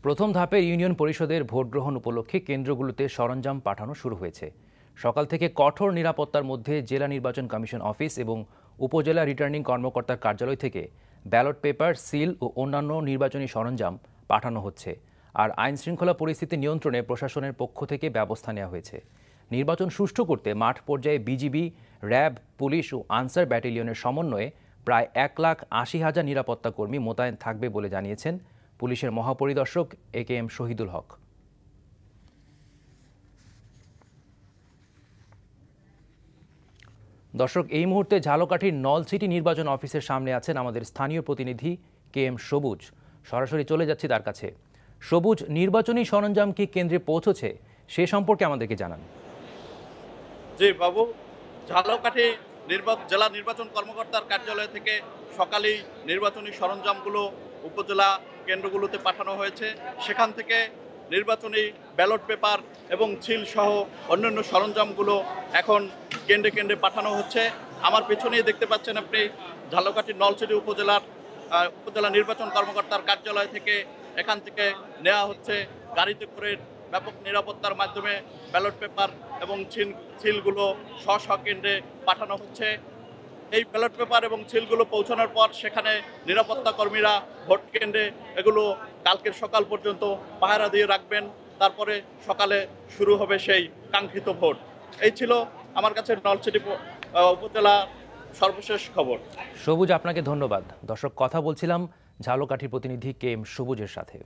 প্রথম ধাপের ইউনিয়ন পরিষদের ভোট গ্রহণ উপলক্ষে কেন্দ্রগুলোতে সরঞ্জাম পাঠানো শুরু হয়েছে। সকাল থেকে কঠোর নিরাপত্তার মধ্যে জেলা নির্বাচন কমিশন অফিস এবং উপজেলা রিটার্নিং কর্মকর্তার কার্যালয় থেকে ব্যালট পেপার, সিল ও অন্যান্য নির্বাচনী সরঞ্জাম পাঠানো হচ্ছে। আর আইন শৃঙ্খলা পরিস্থিতি নিয়ন্ত্রণে প্রশাসনের পক্ষ থেকে ব্যবস্থা নেওয়া হয়েছে। নির্বাচন সুষ্ঠু করতে মাঠ পর্যায়ে বিজিবি, র্যাব, পুলিশ ও আনসার ব্যাটালিয়নের সমন্বয়ে প্রায় 1,80,000 নিরাপত্তা কর্মী মোতায়েন থাকবে বলে জানিয়েছেন পুলিশের মহাপরিদর্শক AKM শহীদুল হক। দর্শক, এই মুহূর্তে ঝালকাঠির নলছিটি নির্বাচন অফিসের সামনে আছেন আমাদের স্থানীয় প্রতিনিধি KM সবুজ। সরাসরি চলে যাচ্ছি তার কাছে। সবুজ, নির্বাচনী সরঞ্জাম কি কেন্দ্রে পৌঁছেছে সে সম্পর্কে আমাদেরকে জানান। জি বাবু, ঝালকাঠি জেলা নির্বাচন কর্মকর্তার কার্যালয় থেকে সকালেই নির্বাচনী সরঞ্জামগুলো উপজেলা কেন্দ্রগুলোতে পাঠানো হয়েছে। সেখান থেকে নির্বাচনী ব্যালট পেপার এবং সিল সহ অন্যান্য সরঞ্জামগুলো এখন কেন্দ্রে কেন্দ্রে পাঠানো হচ্ছে। আমার পেছনেই দেখতে পাচ্ছেন আপনি ঝালকাঠির নলছিটি উপজেলা নির্বাচন কর্মকর্তার কার্যালয় থেকে এখান থেকে নেওয়া হচ্ছে গাড়িতে করে ব্যাপক নিরাপত্তার মাধ্যমে ব্যালট পেপার এবং সিলগুলো স্ব কেন্দ্রে পাঠানো হচ্ছে। এই ব্যালট পেপার এবং সিলগুলো পৌঁছানোর পর সেখানে নিরাপত্তা কর্মীরা ভোট কেন্দ্রে এগুলো কালকের সকাল পর্যন্ত পাহারা দিয়ে রাখবেন। তারপরে সকালে শুরু হবে সেই কাঙ্ক্ষিত ভোট। এই ছিল আমার কাছে নলছিটি উপজেলা সর্বশেষ খবর। সবুজ, আপনাকে ধন্যবাদ। দর্শক, কথা বলছিলাম ঝালকাঠির প্রতিনিধি KM সবুজের সাথে।